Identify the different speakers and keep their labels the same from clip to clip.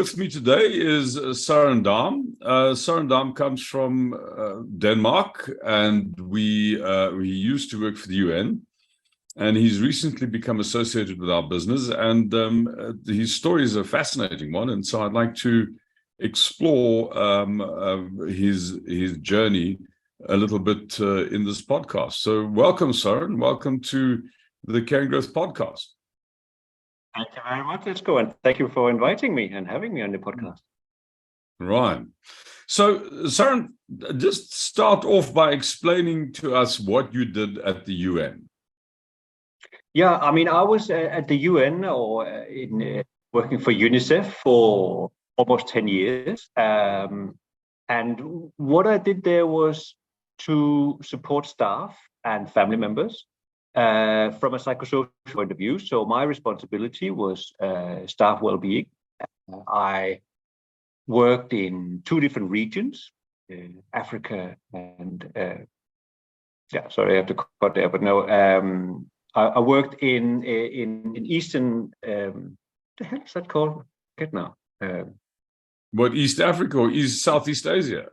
Speaker 1: with me today is Soren Dahm. Soren Dahm comes from Denmark, and we used to work for the UN. And he's recently become associated with our business, and his story is a fascinating one. And so I'd like to explore his journey a little bit in this podcast. So welcome, Soren. Welcome to the Caring Growth podcast.
Speaker 2: Thank you very much, Let's and thank you for inviting me and having me on the podcast.
Speaker 1: Right. So, Soren, just start off by explaining to us what you did at the UN.
Speaker 2: Yeah, I mean, I was at the UN or working for UNICEF for almost 10 years. And what I did there was to support staff and family members from a psychosocial point of view. So my responsibility was staff well-being. I worked in 2 different regions, Africa and sorry, I have to cut there, but no. I worked in Eastern. The hell is that called? Get now.
Speaker 1: What, East Africa or Southeast Asia?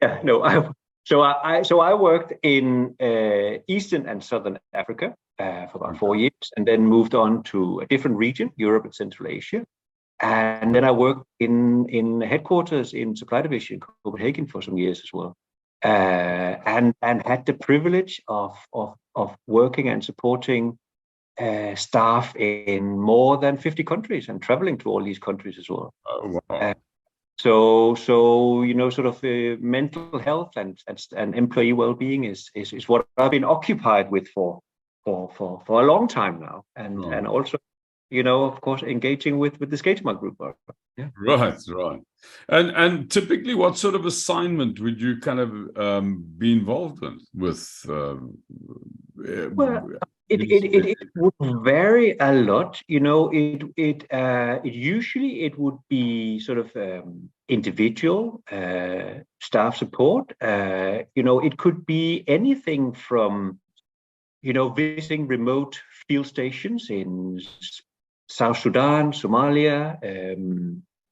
Speaker 2: Yeah, no. So I worked in Eastern and Southern Africa for about 4 years, and then moved on to a different region, Europe and Central Asia. And then I worked in headquarters in supply division in Copenhagen for some years as well. And had the privilege of working and supporting staff in more than 50 countries and traveling to all these countries as well.
Speaker 1: Oh, wow.
Speaker 2: So sort of mental health and employee well-being is what I've been occupied with for a long time now, and also of course engaging with the Schuitema group. Yeah.
Speaker 1: Right. And typically, what sort of assignment would you kind of be involved with?
Speaker 2: Well, it would vary a lot. Usually it would be sort of individual staff support. It could be anything from visiting remote field stations in South Sudan, Somalia,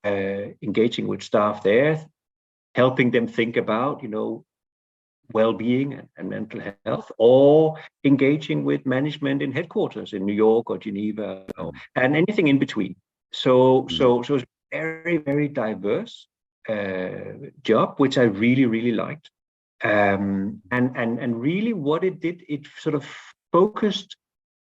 Speaker 2: engaging with staff there, helping them think about well-being and mental health, or engaging with management in headquarters in New York or Geneva, and anything in between. So it's a very, very diverse job, which I really, really liked. And really what it did, it sort of focused,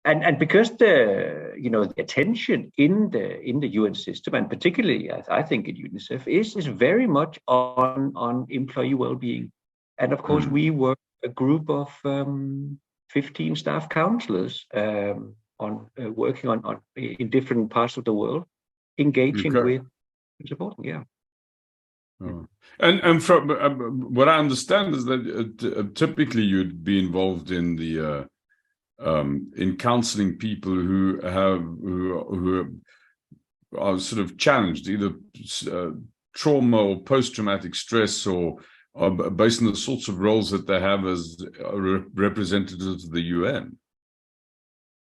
Speaker 2: and because the attention in the UN system, and particularly I think at UNICEF, is very much on employee well-being. And of course, we were a group of 15 staff counselors working on in different parts of the world, engaging with supporting. Yeah.
Speaker 1: And from what I understand is that typically you'd be involved in the in counseling people who are sort of challenged, either trauma or post-traumatic stress, or based on the sorts of roles that they have as representatives of the UN.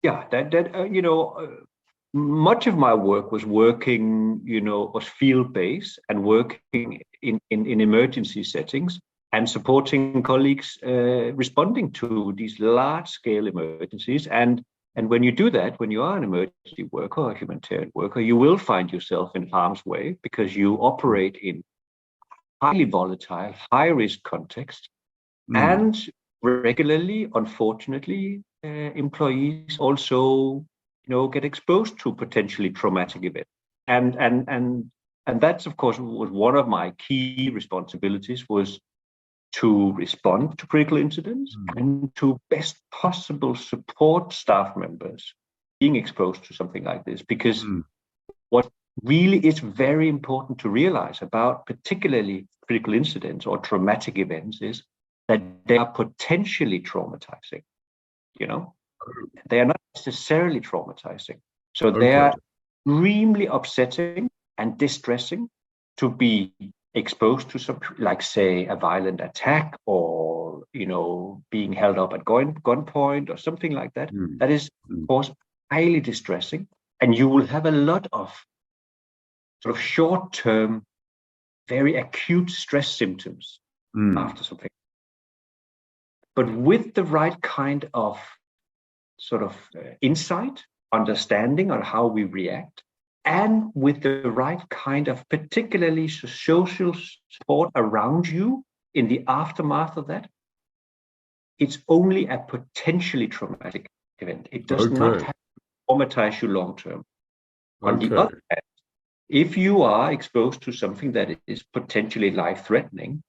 Speaker 2: Yeah, much of my work was was field-based and working in emergency settings and supporting colleagues responding to these large-scale emergencies. And when you do that, when you are an emergency worker or a humanitarian worker, you will find yourself in harm's way because you operate in highly volatile, high-risk context. And regularly, unfortunately, employees also get exposed to potentially traumatic events. And that's, of course, was one of my key responsibilities, was to respond to critical incidents and to best possible support staff members being exposed to something like this. Because what really is very important to realize about particularly critical incidents or traumatic events is that they are potentially traumatizing. They are not necessarily traumatizing. So they are extremely upsetting and distressing to be exposed to something like, say, a violent attack, or being held up at gunpoint or something like that. That is, of course, highly distressing, and you will have a lot of sort of short-term, very acute stress symptoms after something. But with the right kind of sort of insight, understanding on how we react, and with the right kind of particularly social support around you in the aftermath of that, it's only a potentially traumatic event. It does not have to traumatize you long term. On the other hand, if you are exposed to something that is potentially life-threatening,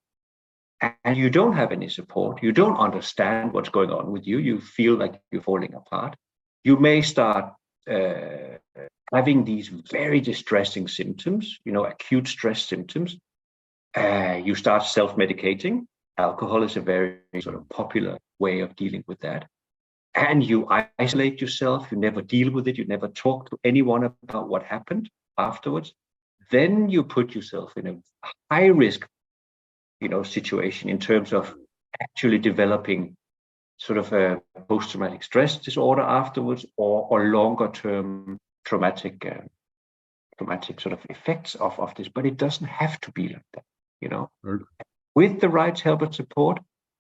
Speaker 2: and you don't have any support, you don't understand what's going on with you, you feel like you're falling apart, you may start having these very distressing symptoms, acute stress symptoms. You start self-medicating. Alcohol is a very sort of popular way of dealing with that. And you isolate yourself, you never deal with it, you never talk to anyone about what happened afterwards. Then you put yourself in a high risk, situation in terms of actually developing sort of a post-traumatic stress disorder afterwards, or longer term traumatic sort of effects of this. But it doesn't have to be like that, With the right help and support,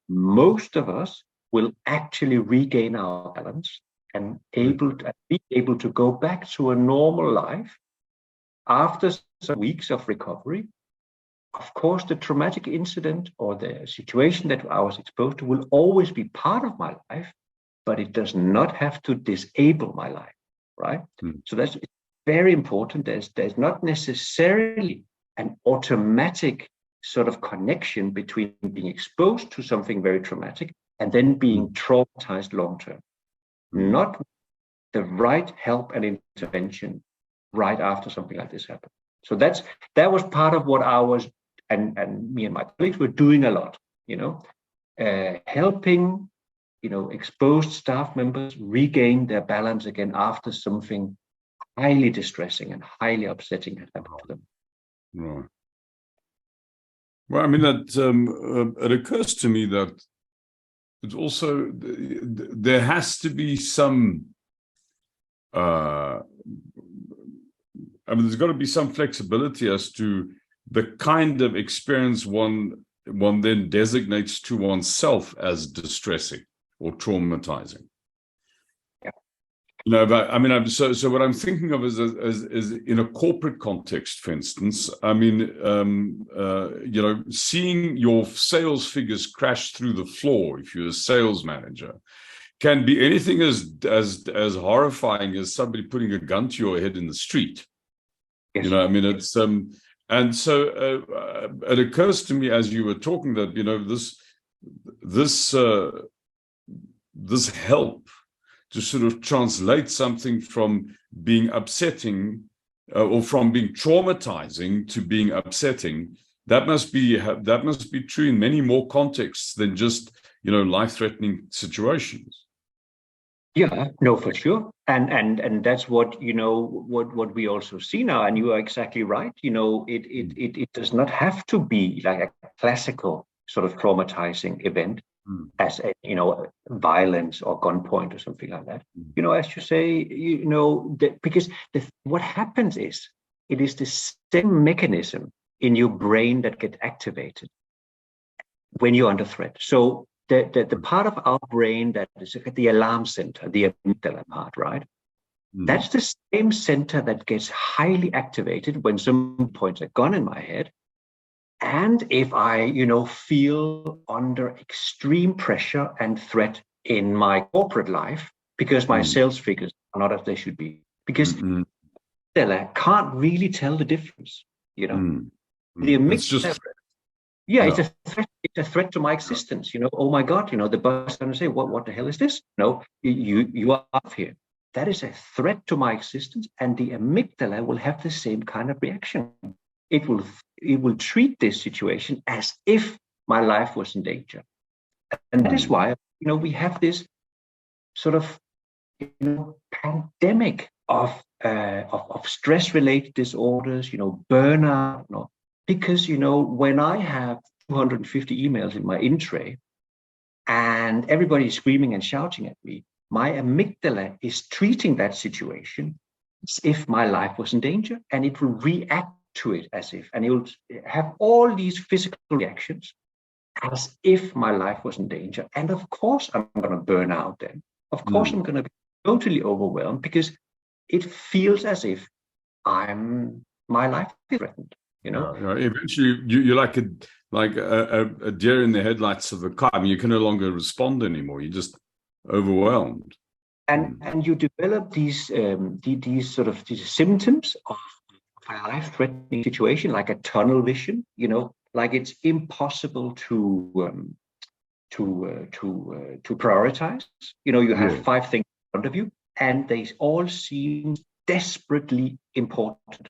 Speaker 2: most of us will actually regain our balance and be able to go back to a normal life after some weeks of recovery. Of course, the traumatic incident or the situation that I was exposed to will always be part of my life, but it does not have to disable my life, right? So that's very important. There's not necessarily an automatic sort of connection between being exposed to something very traumatic and then being traumatized long term. Not the right help and intervention right after something like this happened. So that was part of what I was, and me and my colleagues were doing a lot, helping, exposed staff members regain their balance again after something highly distressing and highly upsetting had happened to them.
Speaker 1: Right. Well, I mean, that it occurs to me that it's also, there has to be some, there's got to be some flexibility as to the kind of experience one then designates to oneself as distressing or traumatizing. But so what I'm thinking of is in a corporate context, for instance. Seeing your sales figures crash through the floor if you're a sales manager can be anything as horrifying as somebody putting a gun to your head in the street. Yes. It's and so it occurs to me as you were talking that this help to sort of translate something from being upsetting or from being traumatizing to being upsetting, that must be true in many more contexts than just life-threatening situations.
Speaker 2: Yeah, no, for sure, and that's what what we also see now, and you are exactly right. It does not have to be like a classical sort of traumatizing event. As a violence or gunpoint or something like that. As you say, because what happens is it is the same mechanism in your brain that gets activated when you're under threat. So the part of our brain that is the alarm center, the amygdala part, right? That's the same center that gets highly activated when someone points a gun in my head. And if I, feel under extreme pressure and threat in my corporate life because my sales figures are not as they should be, because I can't really tell the difference, The amygdala, it's a threat to my existence. Oh my God, the boss is going to say, what the hell is this? No, you are up here. That is a threat to my existence, and the amygdala will have the same kind of reaction. It will treat this situation as if my life was in danger. And that is why, we have this sort of, pandemic of stress-related disorders, burnout, because, when I have 250 emails in my in-tray and everybody is screaming and shouting at me, my amygdala is treating that situation as if my life was in danger, and it will react to it as if, and he will have all these physical reactions as if my life was in danger. And of course, I'm going to burn out then. Of course, I'm going to be totally overwhelmed because it feels as if my life is threatened.
Speaker 1: Eventually, you're like a deer in the headlights of a car. I mean, you can no longer respond anymore. You're just overwhelmed.
Speaker 2: And you develop these symptoms of a life-threatening situation, like a tunnel vision. Like it's impossible to prioritize. You have 5 things in front of you, and they all seem desperately important.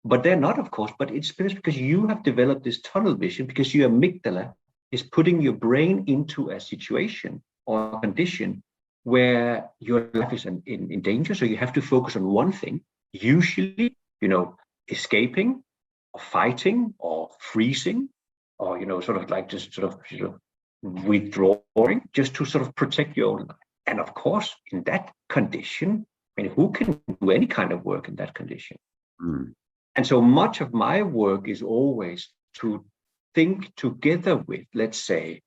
Speaker 2: But they're not, of course, but it's because you have developed this tunnel vision, because your amygdala is putting your brain into a situation or a condition where your life is in danger. So you have to focus on one thing, usually, escaping or fighting or freezing or, withdrawing, just to sort of protect your own life. And of course, in that condition, who can do any kind of work in that condition? And so much of my work is always to think together with, let's say,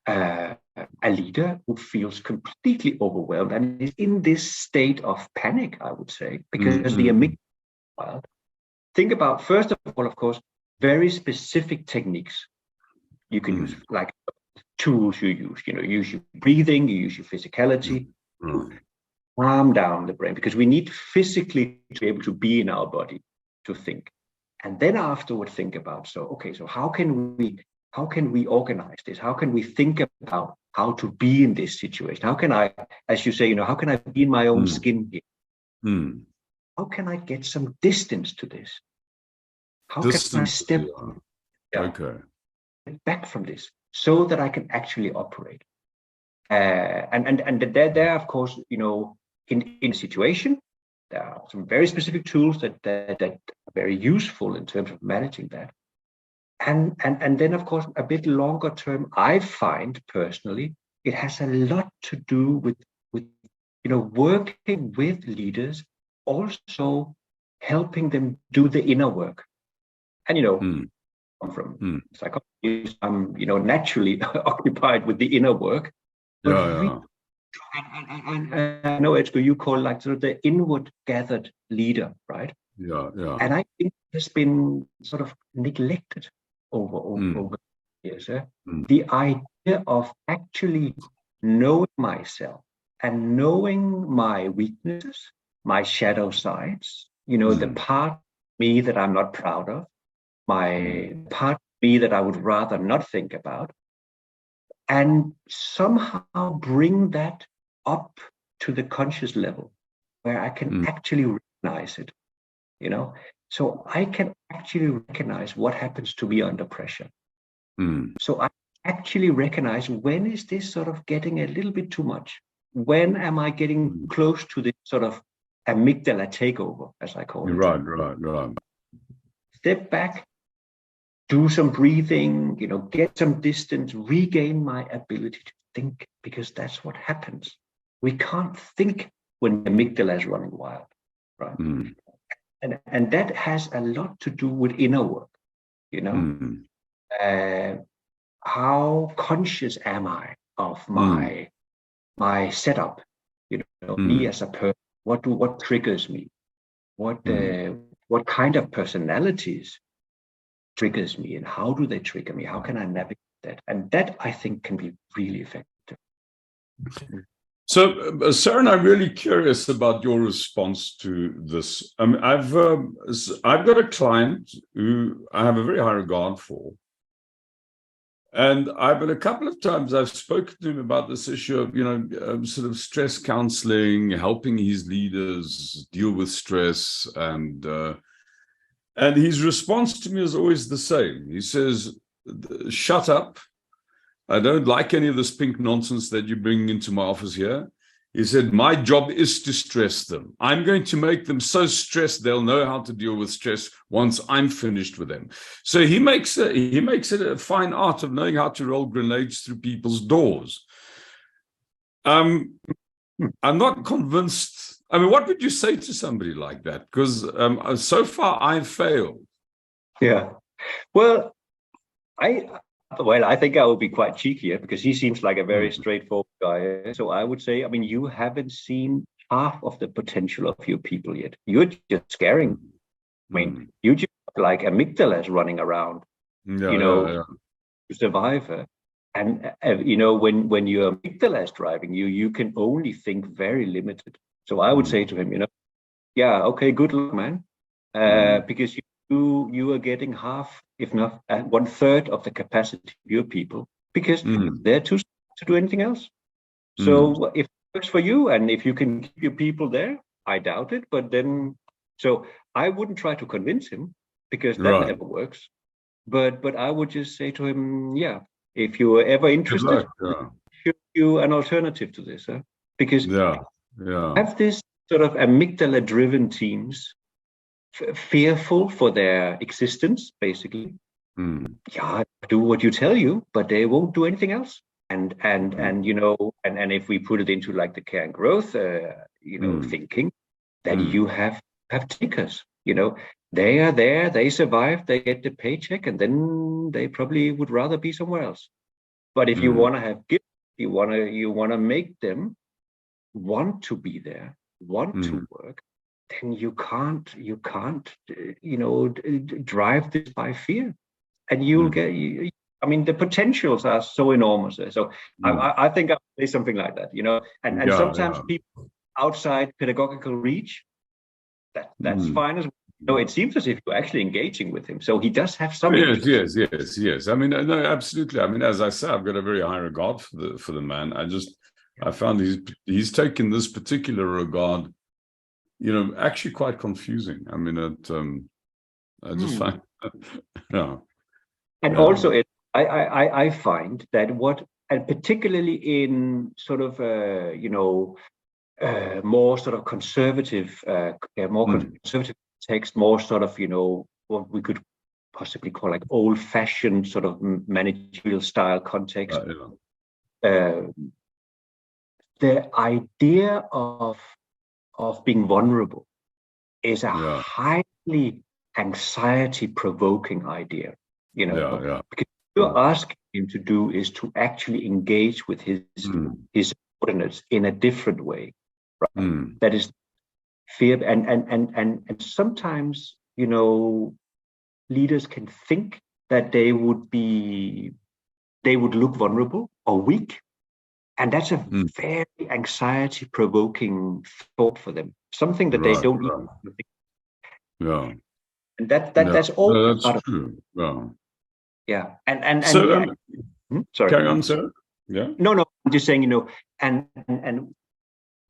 Speaker 2: a leader who feels completely overwhelmed and is in this state of panic, I would say, because the amygdala. Think about, first of all, of course, very specific techniques you can use, like tools you use. You use your breathing, you use your physicality to calm down the brain, because we need physically to be able to be in our body to think. And then afterward think about, so how can we organize this? How can we think about how to be in this situation? How can I, as you say, how can I be in my own skin here? How can I get some distance to this? How can I step back from this so that I can actually operate? And there, of course, in a situation, there are some very specific tools that are very useful in terms of managing that. And then, of course, a bit longer term, I find personally, it has a lot to do with working with leaders, also helping them do the inner work. And I'm from psychology, I'm naturally occupied with the inner work. And I know, Edgar, you call like sort of the inward gathered leader, right? And I think it has been sort of neglected over years. The idea of actually knowing myself and knowing my weaknesses, my shadow sides, the part of me that I'm not proud of, my part of me that I would rather not think about, and somehow bring that up to the conscious level where I can actually recognize it, so I can actually recognize what happens to me under pressure. So I actually recognize, when is this sort of getting a little bit too much? When am I getting close to this sort of amygdala takeover, as I call it?
Speaker 1: Right.
Speaker 2: Step back, do some breathing, get some distance, regain my ability to think, because that's what happens. We can't think when the amygdala is running wild, right? And that has a lot to do with inner work, how conscious am I of my setup, me as a person, what triggers me, what kind of personalities triggers me, and how do they trigger me? How can I navigate that? And that, I think, can be really effective.
Speaker 1: So, Soren, I'm really curious about your response to this. I've got a client who I have a very high regard for, and a couple of times I've spoken to him about this issue of sort of stress counseling, helping his leaders deal with stress, and his response to me is always the same. He says, "Shut up. I don't like any of this pink nonsense that you're bringing into my office here." He said, "My job is to stress them. I'm going to make them so stressed they'll know how to deal with stress once I'm finished with them." So he makes it a fine art of knowing how to roll grenades through people's doors. I'm not convinced. I mean, what would you say to somebody like that? Because so far I've failed.
Speaker 2: Yeah. Well, I think I will be quite cheeky here because he seems like a very straightforward guy. So I would say, I mean, you haven't seen half of the potential of your people yet. You're just scaring. I mean, you just like amygdalas running around,
Speaker 1: Yeah,
Speaker 2: you
Speaker 1: yeah,
Speaker 2: know,
Speaker 1: yeah.
Speaker 2: to survive. And you know, when your amygdala is driving you, you can only think very limited. So I would say to him, you know, yeah, okay, good luck, man, because you are getting half, if not one third of the capacity of your people, because they're too smart to do anything else. So if it works for you, and if you can keep your people there, I doubt it. But then, so I wouldn't try to convince him because that
Speaker 1: Right.
Speaker 2: never works. But I would just say to him, yeah, if you are ever
Speaker 1: Good
Speaker 2: interested,
Speaker 1: luck. Yeah.
Speaker 2: show you an alternative to this, huh? Because
Speaker 1: Yeah. Yeah.
Speaker 2: have this sort of amygdala-driven teams fearful for their existence, basically. Yeah, do what you tell you, but they won't do anything else. And you know, and if we put it into like the care and growth, you know, thinking, then you have takers. You know, they are there, they survive, they get the paycheck, and then they probably would rather be somewhere else. But if you want to have gifts, you wanna make them want to be there, want to work, then you can't you know drive this by fear, and you'll get. I mean, the potentials are so enormous. So I think I'll say something like that, you know. And
Speaker 1: Yeah.
Speaker 2: sometimes
Speaker 1: Yeah.
Speaker 2: people outside pedagogical reach, that's
Speaker 1: Mm.
Speaker 2: fine as well. So it seems as if you're actually engaging with him. So he does have
Speaker 1: Oh,
Speaker 2: some interest.
Speaker 1: yes. I mean, no, absolutely. I mean, as I say, I've got a very high regard for the man. I found he's taken this particular regard, you know, actually quite confusing. I mean, I just find, yeah,
Speaker 2: And
Speaker 1: yeah,
Speaker 2: also, I find that and particularly in sort of, you know, more sort of conservative, more conservative text, more sort of, you know, what we could possibly call like old-fashioned sort of managerial style context. Uh, the idea of being vulnerable is a
Speaker 1: yeah,
Speaker 2: highly anxiety-provoking idea, you know,
Speaker 1: yeah,
Speaker 2: because what you're asking him to do is to actually engage with his subordinates in a different way, right? That is fear, and sometimes, you know, leaders can think that they would look vulnerable or weak, and that's a very anxiety-provoking thought for them, something that they
Speaker 1: right,
Speaker 2: don't
Speaker 1: right,
Speaker 2: even think.
Speaker 1: yeah,
Speaker 2: And
Speaker 1: yeah.
Speaker 2: that's all
Speaker 1: No, that's
Speaker 2: part of,
Speaker 1: true. Yeah.
Speaker 2: yeah. And
Speaker 1: So,
Speaker 2: yeah. Sorry.
Speaker 1: carry on, sir. Yeah.
Speaker 2: No, I'm just saying, you know, and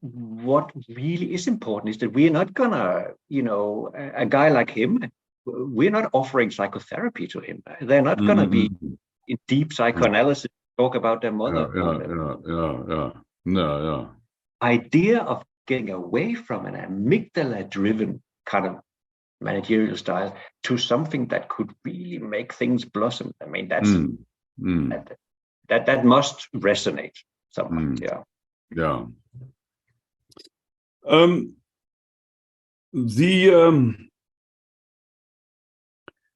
Speaker 2: what really is important is that we're not gonna, you know, a guy like him, we're not offering psychotherapy to him. They're not gonna be in deep psychoanalysis, talk about their
Speaker 1: Yeah,
Speaker 2: mother or them.
Speaker 1: yeah. No, yeah.
Speaker 2: Idea of getting away from an amygdala-driven kind of managerial style to something that could really make things blossom. I mean, that must resonate somehow. Yeah.
Speaker 1: Yeah. The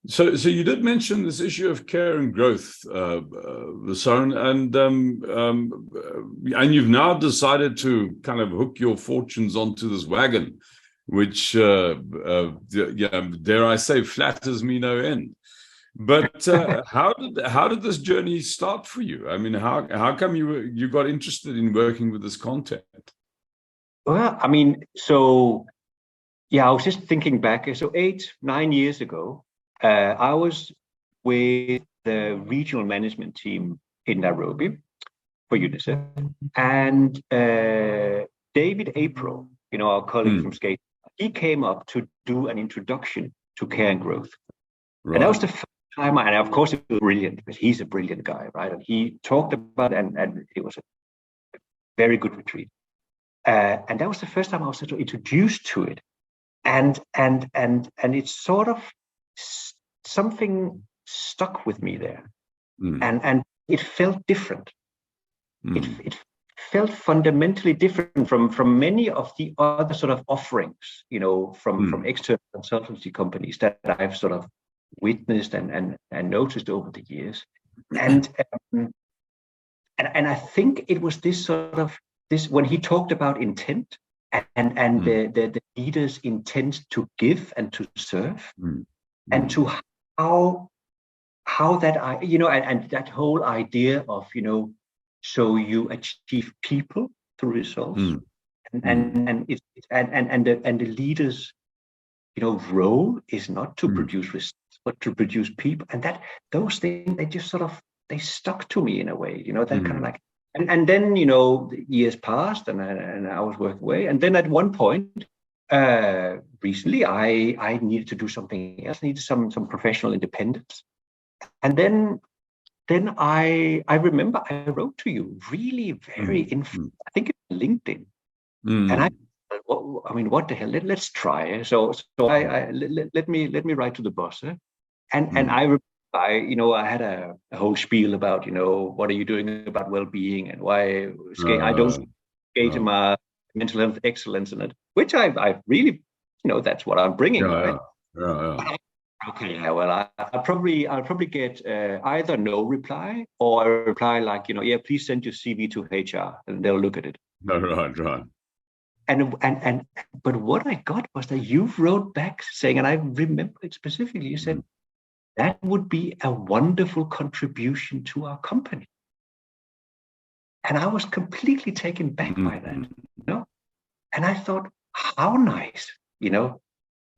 Speaker 1: So you did mention this issue of care and growth, Soren, and you've now decided to kind of hook your fortunes onto this wagon, which, yeah, dare I say, flatters me no end. But how did this journey start for you? I mean, how come you got interested in working with this content?
Speaker 2: Well, I mean, so yeah, I was just thinking back. So 8, 9 years ago, I was with the regional management team in Nairobi for UNICEF, and David April, you know, our colleague from Skate, he came up to do an introduction to care and growth, and that was
Speaker 1: Right.
Speaker 2: the first time. And of course, it was brilliant because he's a brilliant guy, right? And he talked about it, and it was a very good retreat. And that was the first time I was sort of introduced to it, and it's sort of something stuck with me there, and it felt different. It felt fundamentally different from many of the other sort of offerings, you know, from external consultancy companies that I've sort of witnessed and noticed over the years. And I think it was this sort of this when he talked about intent and the leader's intent to give and to serve, and to how that and that whole idea of so you achieve people through results, and the leader's role is not to produce results but to produce people, and that those things they just sort of they stuck to me in a way, that kind of like, and then the years passed and I was working away, and then at one point recently I needed to do something else, needed some professional independence, and then I remember I wrote to you really very I think it's LinkedIn, and I mean, what the hell? Let's try. So I let me write to the boss, and I had a whole spiel about what are you doing about well-being and why I don't Schuitema mental health excellence in it, which I really that's what I'm bringing, right? Okay, yeah, well, I'll probably get either no reply or a reply like yeah, please send your CV to HR and they'll look at it.
Speaker 1: Right.
Speaker 2: But what I got was that you wrote back saying, and I remember it specifically, you said that would be a wonderful contribution to our company. And I was completely taken back by that, and I thought, how nice,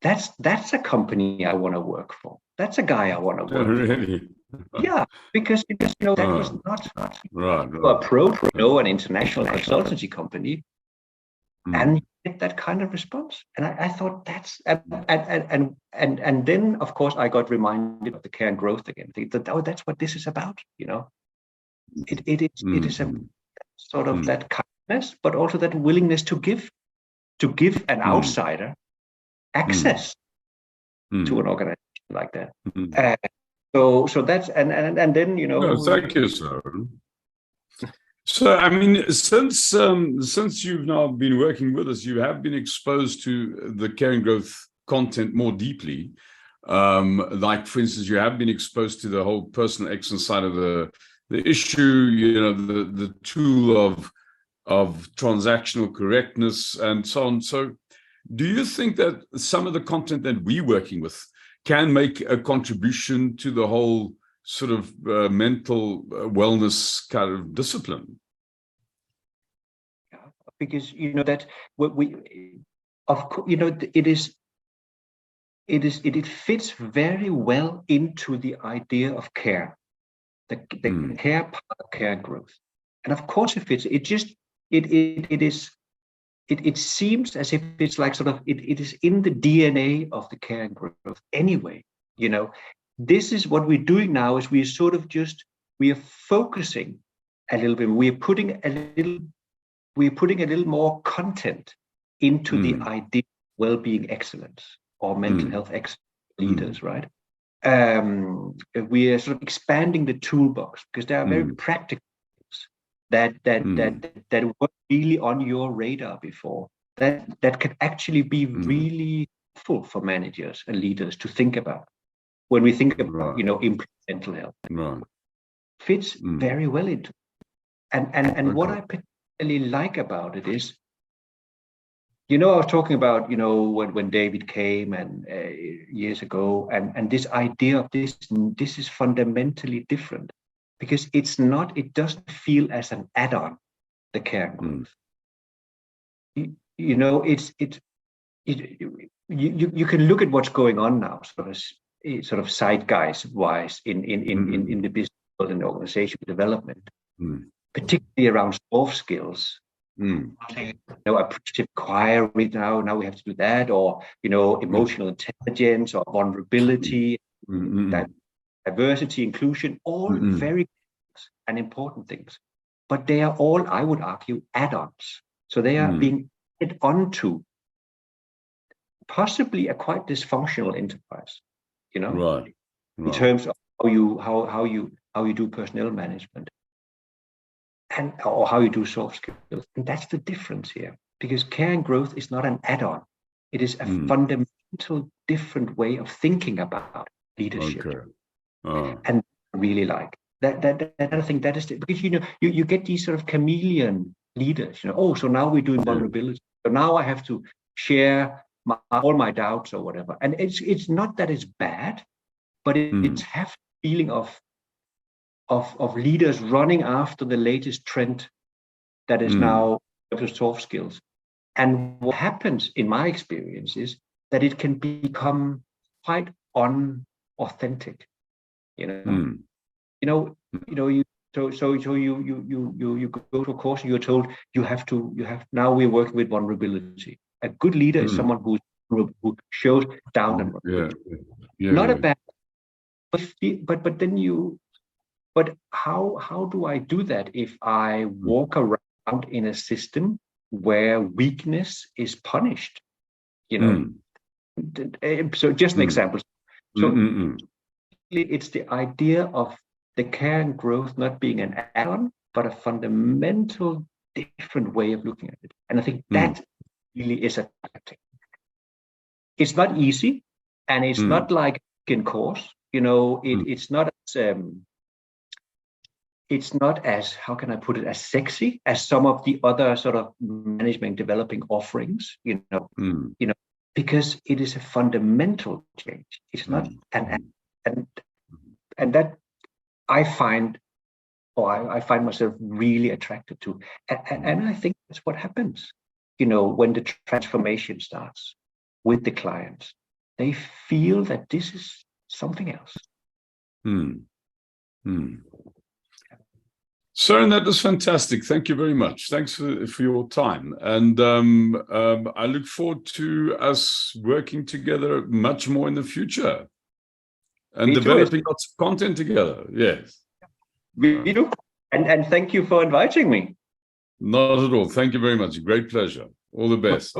Speaker 2: that's a company I want to work for. That's a guy I want to work
Speaker 1: really?
Speaker 2: for. Yeah, because that was not an international consultancy company. And you get that kind of response, and I thought that's and then of course I got reminded of the care and growth again. That's what this is about, It is a sort of that kindness, but also that willingness to give an outsider access to an organization like that. So that's and then
Speaker 1: thank you, sir. So, I mean, since you've now been working with us, you have been exposed to the care and growth content more deeply. Like, for instance, you have been exposed to the whole personal excellence side of the issue, the tool of transactional correctness and so on. So, do you think that some of the content that we're working with can make a contribution to the whole sort of mental wellness kind of discipline?
Speaker 2: Because that we of course it fits very well into the idea of care, the care part of care and growth, and of course it fits. It seems as if it's like sort of it is in the DNA of the care and growth anyway. This is what we're doing now, is we are focusing a little bit. We're putting a little more content into the idea of well-being excellence or mental health excellence leaders, right? We are sort of expanding the toolbox because there are very practical things that weren't really on your radar before, that can actually be really helpful for managers and leaders to think about when we think about implement mental health. Fits very well into it. And what I particularly like about it is, I was talking about when David came and years ago, and this idea of this is fundamentally different, because it doesn't feel as an add-on, the care and growth. You can look at what's going on now, sort of zeitgeist-wise in the business world and organizational development, particularly around soft skills. Appreciative inquiry now we have to do that, or emotional intelligence or vulnerability, diversity, inclusion, all very good and important things, but they are all, I would argue, add-ons. So they are being added onto possibly a quite dysfunctional enterprise, in terms of how you do personnel management, or how you do soft skills. And that's the difference here, because care and growth is not an add-on. It is a fundamental different way of thinking about leadership.
Speaker 1: Okay. Oh.
Speaker 2: And I really like that. I think that is because you get these sort of chameleon leaders. Oh, so now we're doing vulnerability. So now I have to share all my doubts or whatever. And it's not that it's bad, but it's have the feeling of leaders running after the latest trend that is now soft skills. And what happens in my experience is that it can become quite unauthentic. You go to a course and you're told you have now we're working with vulnerability. A good leader is someone who shows down and not a bad, but then but how do I do that if I walk around in a system where weakness is punished? So just an example. So it's the idea of the care and growth not being an add-on, but a fundamental different way of looking at it. And I think that really is a tactic. It's not easy, and it's not like in course. It's not as how can I put it, as sexy as some of the other sort of management developing offerings. Because it is a fundamental change. It's not and that I find myself really attracted to, and I think that's what happens. When the transformation starts with the clients, they feel that this is something else.
Speaker 1: Soren, that was fantastic. Thank you very much. Thanks for your time. And I look forward to us working together much more in the future and developing lots of content together. Yes.
Speaker 2: We do. And thank you for inviting me.
Speaker 1: Not at all. Thank you very much. Great pleasure. All the best.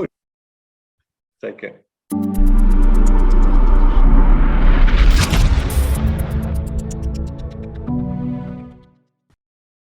Speaker 2: Take care.